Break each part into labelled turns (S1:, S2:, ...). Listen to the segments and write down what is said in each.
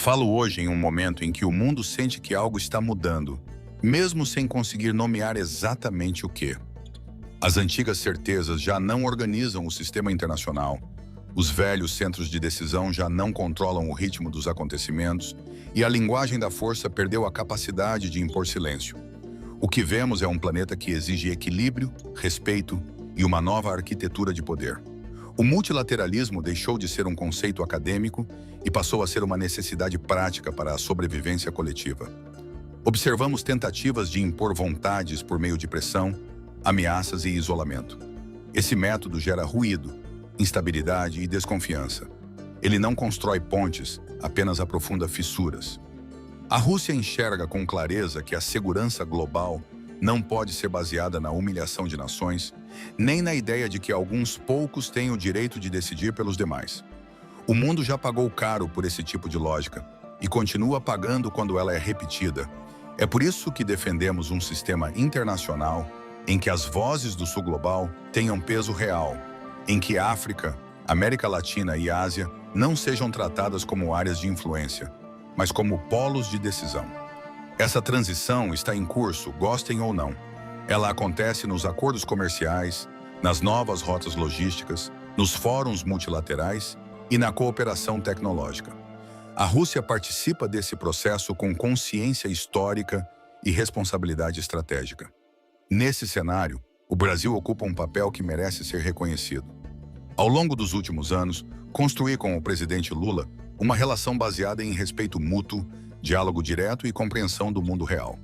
S1: Falo hoje em um momento em que o mundo sente que algo está mudando, mesmo sem conseguir nomear exatamente o que. As antigas certezas já não organizam o sistema internacional, os velhos centros de decisão já não controlam o ritmo dos acontecimentos e a linguagem da força perdeu a capacidade de impor silêncio. O que vemos é um planeta que exige equilíbrio, respeito e uma nova arquitetura de poder. O multilateralismo deixou de ser um conceito acadêmico e passou a ser uma necessidade prática para a sobrevivência coletiva. Observamos tentativas de impor vontades por meio de pressão, ameaças e isolamento. Esse método gera ruído, instabilidade e desconfiança. Ele não constrói pontes, apenas aprofunda fissuras. A Rússia enxerga com clareza que a segurança global não pode ser baseada na humilhação de nações, nem na ideia de que alguns poucos têm o direito de decidir pelos demais. O mundo já pagou caro por esse tipo de lógica e continua pagando quando ela é repetida. É por isso que defendemos um sistema internacional em que as vozes do Sul Global tenham peso real, em que África, América Latina e Ásia não sejam tratadas como áreas de influência, mas como polos de decisão. Essa transição está em curso, gostem ou não. Ela acontece nos acordos comerciais, nas novas rotas logísticas, nos fóruns multilaterais e na cooperação tecnológica. A Rússia participa desse processo com consciência histórica e responsabilidade estratégica. Nesse cenário, o Brasil ocupa um papel que merece ser reconhecido. Ao longo dos últimos anos, construí com o presidente Lula uma relação baseada em respeito mútuo, diálogo direto e compreensão do mundo real.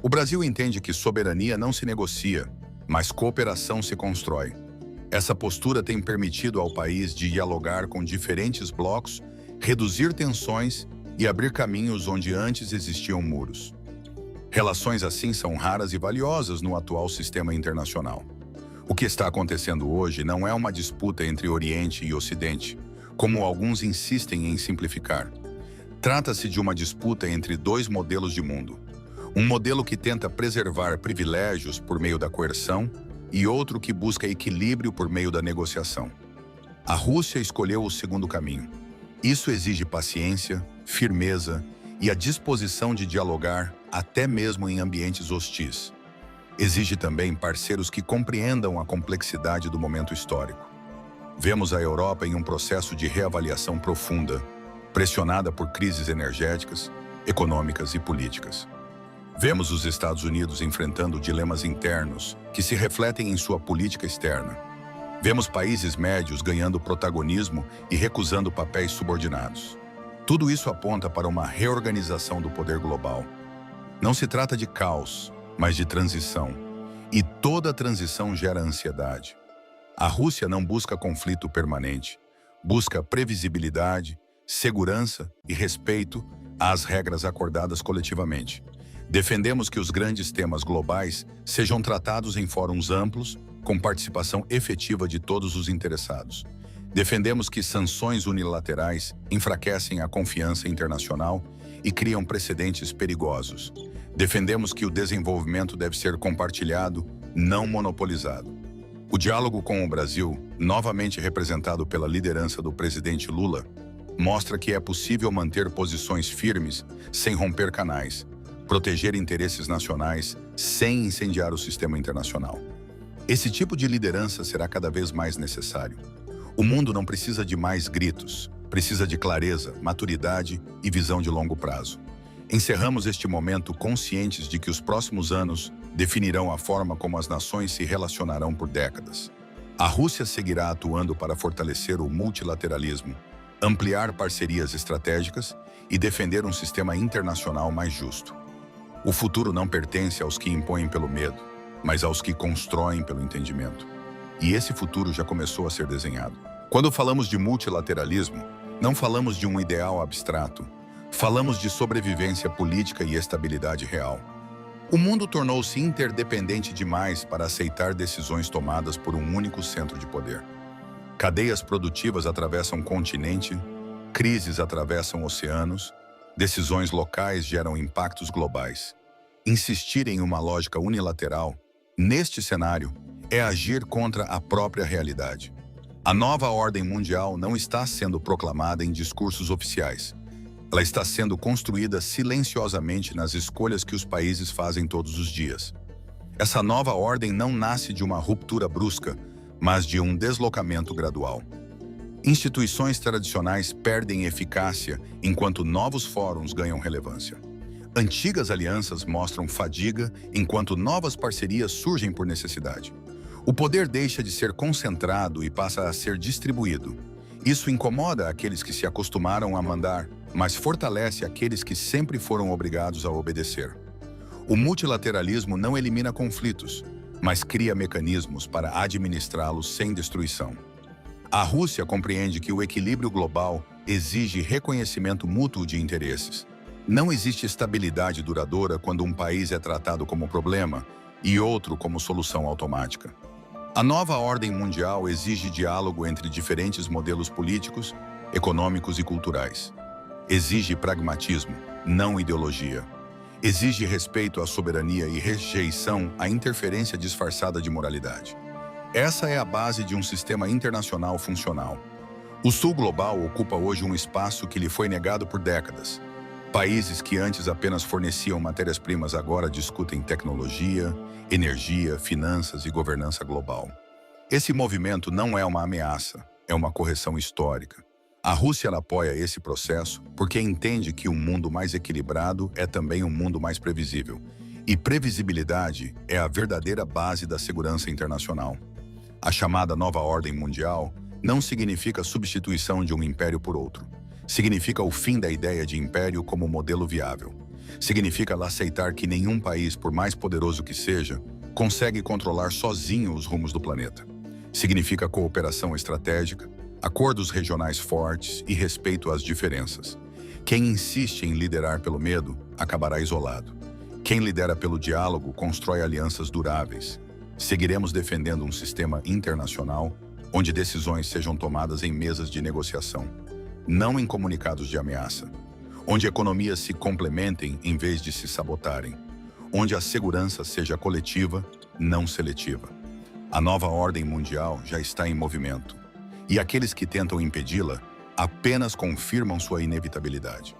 S1: O Brasil entende que soberania não se negocia, mas cooperação se constrói. Essa postura tem permitido ao país dialogar com diferentes blocos, reduzir tensões e abrir caminhos onde antes existiam muros. Relações assim são raras e valiosas no atual sistema internacional. O que está acontecendo hoje não é uma disputa entre Oriente e Ocidente, como alguns insistem em simplificar. Trata-se de uma disputa entre dois modelos de mundo. Um modelo que tenta preservar privilégios por meio da coerção e outro que busca equilíbrio por meio da negociação. A Rússia escolheu o segundo caminho. Isso exige paciência, firmeza e a disposição de dialogar até mesmo em ambientes hostis. Exige também parceiros que compreendam a complexidade do momento histórico. Vemos a Europa em um processo de reavaliação profunda, pressionada por crises energéticas, econômicas e políticas. Vemos os Estados Unidos enfrentando dilemas internos que se refletem em sua política externa. Vemos países médios ganhando protagonismo e recusando papéis subordinados. Tudo isso aponta para uma reorganização do poder global. Não se trata de caos, mas de transição. E toda transição gera ansiedade. A Rússia não busca conflito permanente, busca previsibilidade, segurança e respeito às regras acordadas coletivamente. Defendemos que os grandes temas globais sejam tratados em fóruns amplos, com participação efetiva de todos os interessados. Defendemos que sanções unilaterais enfraquecem a confiança internacional e criam precedentes perigosos. Defendemos que o desenvolvimento deve ser compartilhado, não monopolizado. O diálogo com o Brasil, novamente representado pela liderança do presidente Lula, mostra que é possível manter posições firmes sem romper canais, proteger interesses nacionais sem incendiar o sistema internacional. Esse tipo de liderança será cada vez mais necessário. O mundo não precisa de mais gritos, precisa de clareza, maturidade e visão de longo prazo. Encerramos este momento conscientes de que os próximos anos definirão a forma como as nações se relacionarão por décadas. A Rússia seguirá atuando para fortalecer o multilateralismo, ampliar parcerias estratégicas e defender um sistema internacional mais justo. O futuro não pertence aos que impõem pelo medo, mas aos que constroem pelo entendimento. E esse futuro já começou a ser desenhado. Quando falamos de multilateralismo, não falamos de um ideal abstrato, falamos de sobrevivência política e estabilidade real. O mundo tornou-se interdependente demais para aceitar decisões tomadas por um único centro de poder. Cadeias produtivas atravessam continente, crises atravessam oceanos, decisões locais geram impactos globais. Insistir em uma lógica unilateral, neste cenário, é agir contra a própria realidade. A nova ordem mundial não está sendo proclamada em discursos oficiais. Ela está sendo construída silenciosamente nas escolhas que os países fazem todos os dias. Essa nova ordem não nasce de uma ruptura brusca, mas de um deslocamento gradual. Instituições tradicionais perdem eficácia enquanto novos fóruns ganham relevância. Antigas alianças mostram fadiga enquanto novas parcerias surgem por necessidade. O poder deixa de ser concentrado e passa a ser distribuído. Isso incomoda aqueles que se acostumaram a mandar, mas fortalece aqueles que sempre foram obrigados a obedecer. O multilateralismo não elimina conflitos, mas cria mecanismos para administrá-los sem destruição. A Rússia compreende que o equilíbrio global exige reconhecimento mútuo de interesses. Não existe estabilidade duradoura quando um país é tratado como problema e outro como solução automática. A nova ordem mundial exige diálogo entre diferentes modelos políticos, econômicos e culturais. Exige pragmatismo, não ideologia. Exige respeito à soberania e rejeição à interferência disfarçada de moralidade. Essa é a base de um sistema internacional funcional. O Sul global ocupa hoje um espaço que lhe foi negado por décadas. Países que antes apenas forneciam matérias-primas agora discutem tecnologia, energia, finanças e governança global. Esse movimento não é uma ameaça, é uma correção histórica. A Rússia apoia esse processo porque entende que um mundo mais equilibrado é também um mundo mais previsível. E previsibilidade é a verdadeira base da segurança internacional. A chamada nova ordem mundial não significa substituição de um império por outro. Significa o fim da ideia de império como modelo viável. Significa aceitar que nenhum país, por mais poderoso que seja, consegue controlar sozinho os rumos do planeta. Significa cooperação estratégica, acordos regionais fortes e respeito às diferenças. Quem insiste em liderar pelo medo, acabará isolado. Quem lidera pelo diálogo, constrói alianças duráveis. Seguiremos defendendo um sistema internacional onde decisões sejam tomadas em mesas de negociação, não em comunicados de ameaça, onde economias se complementem em vez de se sabotarem, onde a segurança seja coletiva, não seletiva. A nova ordem mundial já está em movimento, e aqueles que tentam impedi-la apenas confirmam sua inevitabilidade.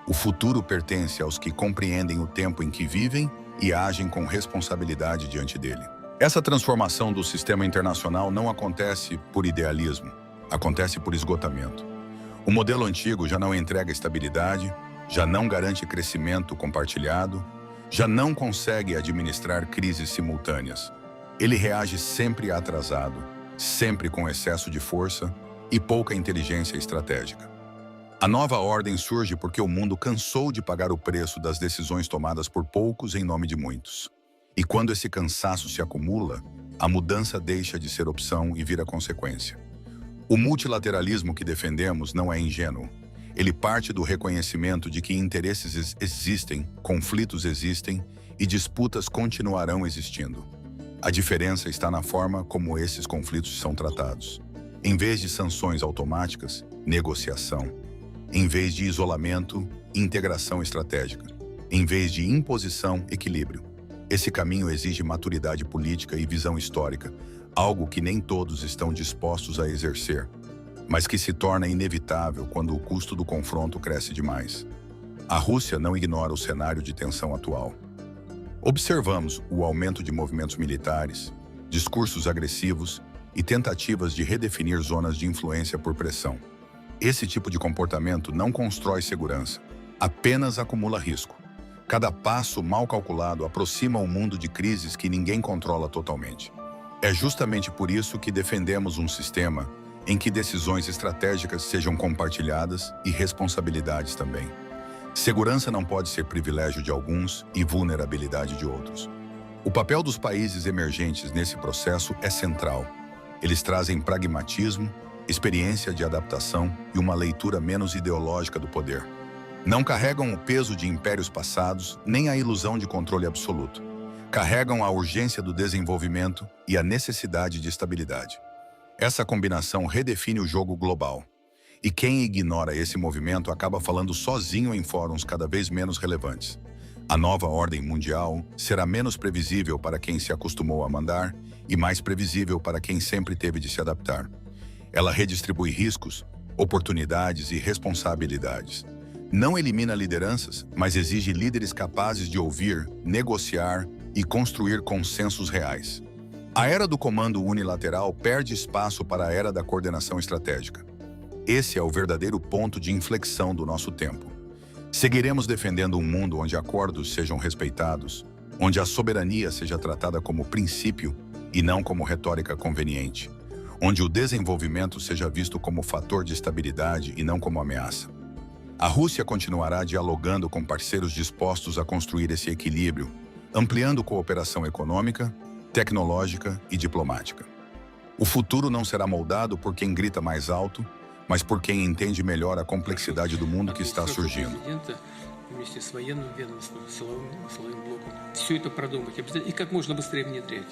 S1: O futuro pertence aos que compreendem o tempo em que vivem e agem com responsabilidade diante dele. Essa transformação do sistema internacional não acontece por idealismo, acontece por esgotamento. O modelo antigo já não entrega estabilidade, já não garante crescimento compartilhado, já não consegue administrar crises simultâneas. Ele reage sempre atrasado, sempre com excesso de força e pouca inteligência estratégica. A nova ordem surge porque o mundo cansou de pagar o preço das decisões tomadas por poucos em nome de muitos. E quando esse cansaço se acumula, a mudança deixa de ser opção e vira consequência. O multilateralismo que defendemos não é ingênuo. Ele parte do reconhecimento de que interesses existem, conflitos existem e disputas continuarão existindo. A diferença está na forma como esses conflitos são tratados. Em vez de sanções automáticas, negociação. Em vez de isolamento, integração estratégica. Em vez de imposição, equilíbrio. Esse caminho exige maturidade política e visão histórica, algo que nem todos estão dispostos a exercer, mas que se torna inevitável quando o custo do confronto cresce demais. A Rússia não ignora o cenário de tensão atual. Observamos o aumento de movimentos militares, discursos agressivos e tentativas de redefinir zonas de influência por pressão. Esse tipo de comportamento não constrói segurança, apenas acumula risco. Cada passo mal calculado aproxima o mundo de crises que ninguém controla totalmente. É justamente por isso que defendemos um sistema em que decisões estratégicas sejam compartilhadas e responsabilidades também. Segurança não pode ser privilégio de alguns e vulnerabilidade de outros. O papel dos países emergentes nesse processo é central. Eles trazem pragmatismo, experiência de adaptação e uma leitura menos ideológica do poder. Não carregam o peso de impérios passados, nem a ilusão de controle absoluto. Carregam a urgência do desenvolvimento e a necessidade de estabilidade. Essa combinação redefine o jogo global. E quem ignora esse movimento acaba falando sozinho em fóruns cada vez menos relevantes. A nova ordem mundial será menos previsível para quem se acostumou a mandar e mais previsível para quem sempre teve de se adaptar. Ela redistribui riscos, oportunidades e responsabilidades, Não elimina lideranças, mas exige líderes capazes de ouvir, negociar e construir consensos reais. A era do comando unilateral perde espaço para a era da coordenação estratégica. Esse é o verdadeiro ponto de inflexão do nosso tempo. Seguiremos defendendo um mundo onde acordos sejam respeitados, onde a soberania seja tratada como princípio e não como retórica conveniente, onde o desenvolvimento seja visto como fator de estabilidade e não como ameaça. A Rússia continuará dialogando com parceiros dispostos a construir esse equilíbrio, ampliando cooperação econômica, tecnológica e diplomática. O futuro não será moldado por quem grita mais alto, mas por quem entende melhor a complexidade do mundo que está surgindo.
S2: Вместе с военным ведомством, силовым блоком, все это продумать обязательно и как можно быстрее внедрять.